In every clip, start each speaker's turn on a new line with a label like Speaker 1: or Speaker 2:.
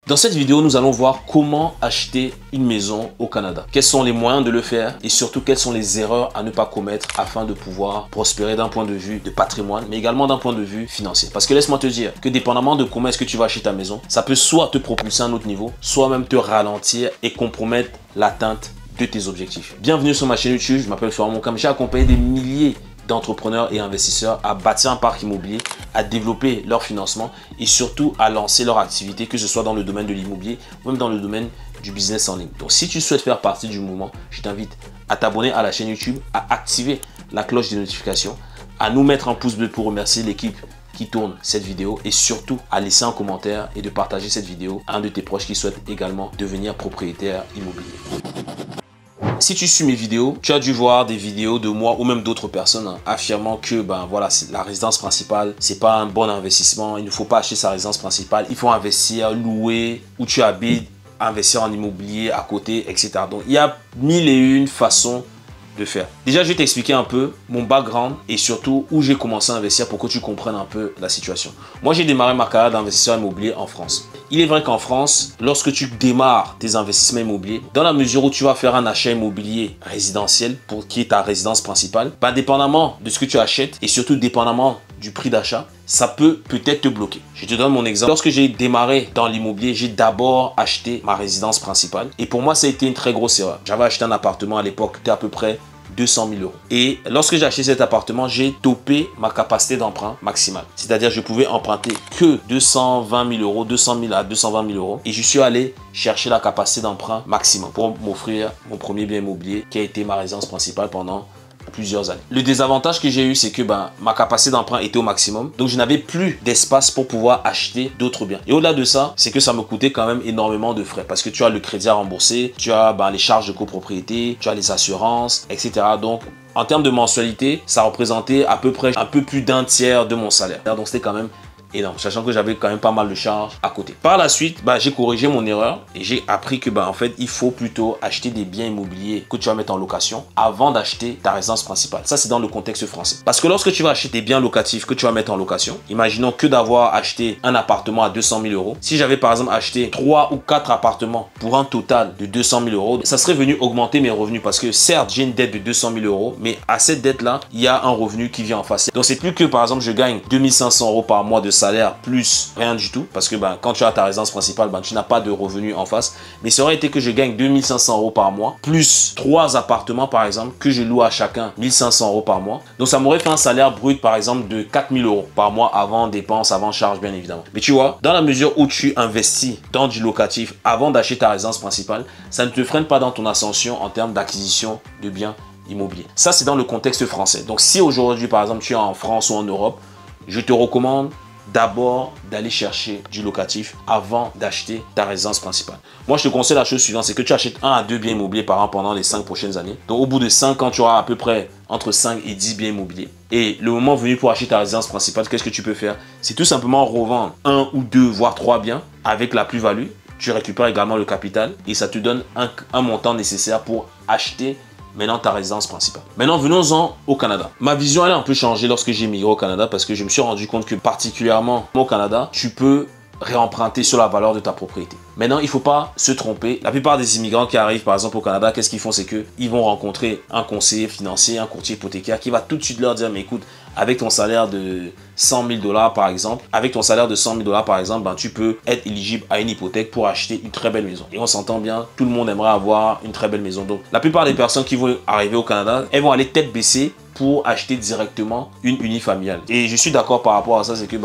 Speaker 1: Dans cette vidéo, nous allons voir comment acheter une maison au Canada. Quels sont les moyens de le faire et surtout quelles sont les erreurs à ne pas commettre afin de pouvoir prospérer d'un point de vue de patrimoine, mais également d'un point de vue financier. Parce que laisse-moi te dire que dépendamment de comment est-ce que tu vas acheter ta maison, ça peut soit te propulser à un autre niveau, soit même te ralentir et compromettre l'atteinte de tes objectifs. Bienvenue sur ma chaîne YouTube, je m'appelle Florent Monkam, j'ai accompagné des milliers d'entrepreneurs et investisseurs à bâtir un parc immobilier, à développer leur financement et surtout à lancer leur activité, que ce soit dans le domaine de l'immobilier ou même dans le domaine du business en ligne. Donc si tu souhaites faire partie du mouvement, je t'invite à t'abonner à la chaîne YouTube, à activer la cloche des notifications, à nous mettre un pouce bleu pour remercier l'équipe qui tourne cette vidéo et surtout à laisser un commentaire et de partager cette vidéo à un de tes proches qui souhaite également devenir propriétaire immobilier. Si tu suis mes vidéos, tu as dû voir des vidéos de moi ou même d'autres personnes affirmant que voilà, la résidence principale, c'est pas un bon investissement. Il ne faut pas acheter sa résidence principale. Il faut investir, louer où tu habites, investir en immobilier à côté, etc. Donc, il y a mille et une façons de faire. Déjà, je vais t'expliquer un peu mon background et surtout où j'ai commencé à investir pour que tu comprennes un peu la situation. Moi, j'ai démarré ma carrière d'investisseur immobilier en France. Il est vrai qu'en France, lorsque tu démarres tes investissements immobiliers, dans la mesure où tu vas faire un achat immobilier résidentiel pour qui est ta résidence principale, dépendamment de ce que tu achètes et surtout dépendamment du prix d'achat, ça peut peut-être te bloquer. Je te donne mon exemple. Lorsque j'ai démarré dans l'immobilier, j'ai d'abord acheté ma résidence principale. Et pour moi, ça a été une très grosse erreur. J'avais acheté un appartement à l'époque qui était à peu près 200 000 euros. Et lorsque j'ai acheté cet appartement, j'ai topé ma capacité d'emprunt maximale. C'est-à-dire, je pouvais emprunter que 220 000 euros, 200 000 à 220 000 euros. Et je suis allé chercher la capacité d'emprunt maximum pour m'offrir mon premier bien immobilier qui a été ma résidence principale pendant plusieurs années. Le désavantage que j'ai eu, c'est que ma capacité d'emprunt était au maximum. Donc, je n'avais plus d'espace pour pouvoir acheter d'autres biens. Et au-delà de ça, c'est que ça me coûtait quand même énormément de frais parce que tu as le crédit à rembourser, tu as les charges de copropriété, tu as les assurances, etc. Donc, en termes de mensualité, ça représentait à peu près un peu plus d'un tiers de mon salaire. Donc, c'était quand même énorme, sachant que j'avais quand même pas mal de charges à côté. Par la suite, j'ai corrigé mon erreur et j'ai appris que en fait, il faut plutôt acheter des biens immobiliers que tu vas mettre en location avant d'acheter ta résidence principale. Ça, c'est dans le contexte français. Parce que lorsque tu vas acheter des biens locatifs que tu vas mettre en location, imaginons que d'avoir acheté un appartement à 200 000 euros. Si j'avais par exemple acheté 3 ou 4 appartements pour un total de 200 000 euros, ça serait venu augmenter mes revenus parce que certes, j'ai une dette de 200 000 euros, mais à cette dette-là, il y a un revenu qui vient en face. Donc, c'est plus que par exemple, je gagne 2500 euros par mois de salaire plus rien du tout parce que quand tu as ta résidence principale, tu n'as pas de revenus en face, mais ça aurait été que je gagne 2500 euros par mois plus 3 appartements par exemple que je loue à chacun 1500 euros par mois. Donc ça m'aurait fait un salaire brut par exemple de 4000 euros par mois avant dépenses, avant charges bien évidemment. Mais tu vois, dans la mesure où tu investis dans du locatif avant d'acheter ta résidence principale, ça ne te freine pas dans ton ascension en termes d'acquisition de biens immobiliers. Ça, c'est dans le contexte français. Donc si aujourd'hui par exemple tu es en France ou en Europe, je te recommande d'abord d'aller chercher du locatif avant d'acheter ta résidence principale. Moi, je te conseille la chose suivante, c'est que tu achètes 1 à 2 biens immobiliers par an pendant les 5 prochaines années. Donc, au bout de 5 ans, tu auras à peu près entre 5 et 10 biens immobiliers. Et le moment venu pour acheter ta résidence principale, qu'est-ce que tu peux faire? C'est tout simplement revendre 1 ou 2, voire 3 biens avec la plus-value. Tu récupères également le capital et ça te donne un montant nécessaire pour acheter maintenant ta résidence principale. Maintenant, venons-en au Canada. Ma vision, elle a un peu changé lorsque j'ai migré au Canada parce que je me suis rendu compte que particulièrement au Canada, tu peux réemprunter sur la valeur de ta propriété. Maintenant, il ne faut pas se tromper. La plupart des immigrants qui arrivent par exemple au Canada, qu'est-ce qu'ils font? C'est qu'ils vont rencontrer un conseiller financier, un courtier hypothécaire qui va tout de suite leur dire, mais écoute, avec ton salaire de 100 000 $ par exemple, tu peux être éligible à une hypothèque pour acheter une très belle maison. Et on s'entend bien, tout le monde aimerait avoir une très belle maison. Donc, la plupart des personnes qui vont arriver au Canada, elles vont aller tête baissée pour acheter directement une unifamiliale. Et je suis d'accord par rapport à ça, c'est que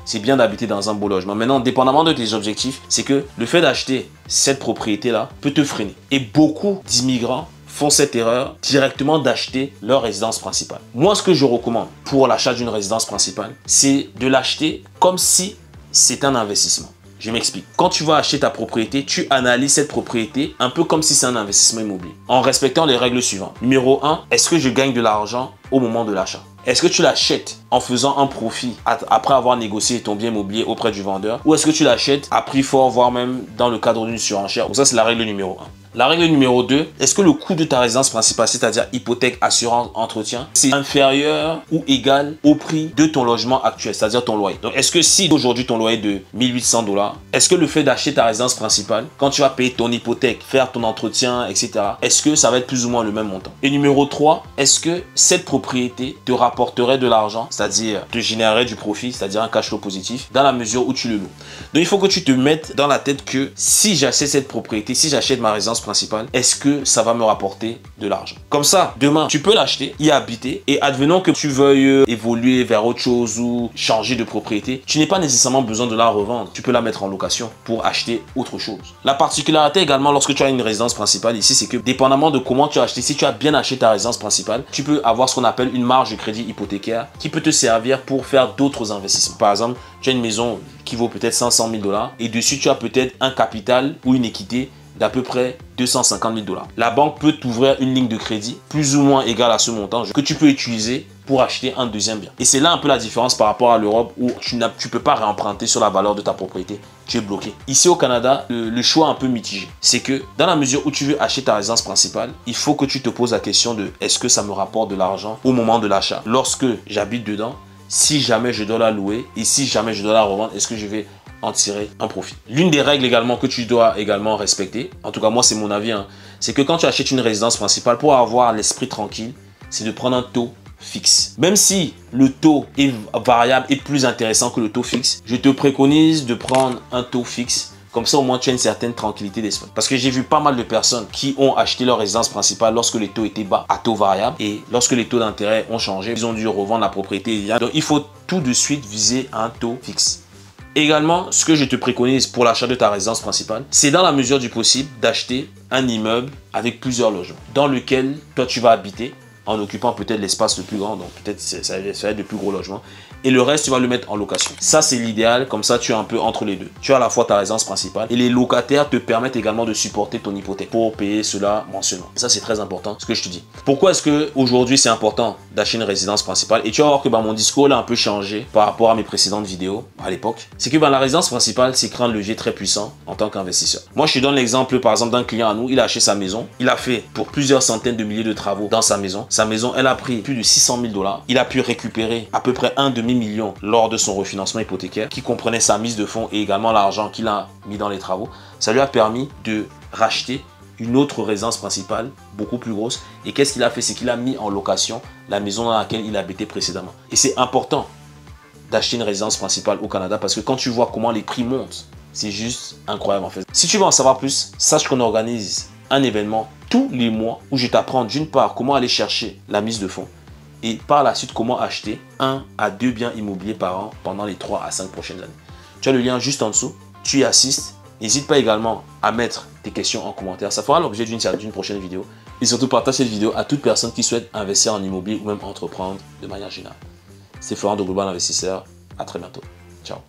Speaker 1: c'est bien d'habiter dans un beau logement. Maintenant, dépendamment de tes objectifs, c'est que le fait d'acheter cette propriété-là peut te freiner. Et beaucoup d'immigrants font cette erreur directement d'acheter leur résidence principale. Moi, ce que je recommande pour l'achat d'une résidence principale, c'est de l'acheter comme si c'était un investissement. Je m'explique. Quand tu vas acheter ta propriété, tu analyses cette propriété un peu comme si c'est un investissement immobilier, en respectant les règles suivantes. Numéro 1, est-ce que je gagne de l'argent au moment de l'achat? Est-ce que tu l'achètes en faisant un profit après avoir négocié ton bien immobilier auprès du vendeur? Ou est-ce que tu l'achètes à prix fort, voire même dans le cadre d'une surenchère? Donc ça, c'est la règle numéro 1. La règle numéro 2, est-ce que le coût de ta résidence principale, c'est-à-dire hypothèque, assurance, entretien, c'est inférieur ou égal au prix de ton logement actuel, c'est-à-dire ton loyer. Donc, est-ce que si aujourd'hui ton loyer est de 1800 $, est-ce que le fait d'acheter ta résidence principale, quand tu vas payer ton hypothèque, faire ton entretien, etc., est-ce que ça va être plus ou moins le même montant? Et numéro 3, est-ce que cette propriété te rapporterait de l'argent, c'est-à-dire te générerait du profit, c'est-à-dire un cash flow positif, dans la mesure où tu le loues? Donc, il faut que tu te mettes dans la tête que si j'achète cette propriété, si j'achète ma résidence principale, est-ce que ça va me rapporter de l'argent? Comme ça, demain, tu peux l'acheter, y habiter, et advenant que tu veuilles évoluer vers autre chose ou changer de propriété, tu n'as pas nécessairement besoin de la revendre. Tu peux la mettre en location pour acheter autre chose. La particularité également lorsque tu as une résidence principale ici, c'est que dépendamment de comment tu as acheté, si tu as bien acheté ta résidence principale, tu peux avoir ce qu'on appelle une marge de crédit hypothécaire qui peut te servir pour faire d'autres investissements. Par exemple, tu as une maison qui vaut peut-être 500 000 $ et dessus tu as peut-être un capital ou une équité d'à peu près 250 000 $. La banque peut t'ouvrir une ligne de crédit plus ou moins égale à ce montant que tu peux utiliser pour acheter un deuxième bien. Et c'est là un peu la différence par rapport à l'Europe où tu ne peux pas réemprunter sur la valeur de ta propriété. Tu es bloqué. Ici au Canada, le choix est un peu mitigé. C'est que dans la mesure où tu veux acheter ta résidence principale, il faut que tu te poses la question de est-ce que ça me rapporte de l'argent au moment de l'achat? Lorsque j'habite dedans, si jamais je dois la louer et si jamais je dois la revendre, est-ce que je vais en tirer un profit? L'une des règles également que tu dois également respecter, en tout cas moi c'est mon avis, c'est que quand tu achètes une résidence principale, pour avoir l'esprit tranquille, c'est de prendre un taux fixe. Même si le taux est variable et plus intéressant que le taux fixe, je te préconise de prendre un taux fixe. Comme ça, au moins, tu as une certaine tranquillité d'esprit. Parce que j'ai vu pas mal de personnes qui ont acheté leur résidence principale lorsque les taux étaient bas à taux variable. Et lorsque les taux d'intérêt ont changé, ils ont dû revendre la propriété. Donc, il faut tout de suite viser un taux fixe. Également, ce que je te préconise pour l'achat de ta résidence principale, c'est dans la mesure du possible d'acheter un immeuble avec plusieurs logements dans lequel toi, tu vas habiter en occupant peut-être l'espace le plus grand, donc peut-être ça va être de plus gros logements. Et le reste, tu vas le mettre en location. Ça, c'est l'idéal. Comme ça, tu es un peu entre les deux. Tu as à la fois ta résidence principale et les locataires te permettent également de supporter ton hypothèque pour payer cela mensuellement. Et ça, c'est très important, ce que je te dis. Pourquoi est-ce qu'aujourd'hui, c'est important d'acheter une résidence principale? Et tu vas voir que mon discours là a un peu changé par rapport à mes précédentes vidéos à l'époque. C'est que la résidence principale, c'est un levier très puissant en tant qu'investisseur. Moi, je te donne l'exemple, par exemple, d'un client à nous. Il a acheté sa maison. Il a fait pour plusieurs centaines de milliers de travaux dans sa maison. Sa maison, elle a pris plus de 600 000 $. Il a pu récupérer à peu près un demi-million lors de son refinancement hypothécaire qui comprenait sa mise de fonds et également l'argent qu'il a mis dans les travaux. Ça lui a permis de racheter une autre résidence principale beaucoup plus grosse. Et qu'est-ce qu'il a fait? C'est qu'il a mis en location la maison dans laquelle il habitait précédemment. Et c'est important d'acheter une résidence principale au Canada parce que quand tu vois comment les prix montent, c'est juste incroyable en fait. Si tu veux en savoir plus, sache qu'on organise un événement tous les mois où je t'apprends d'une part comment aller chercher la mise de fonds et par la suite comment acheter 1 à 2 biens immobiliers par an pendant les 3 à 5 prochaines années. Tu as le lien juste en dessous, tu y assistes. N'hésite pas également à mettre tes questions en commentaire, ça fera l'objet d'une prochaine vidéo. Et surtout partage cette vidéo à toute personne qui souhaite investir en immobilier ou même entreprendre de manière générale. C'est Florent de Global Investisseur, à très bientôt. Ciao.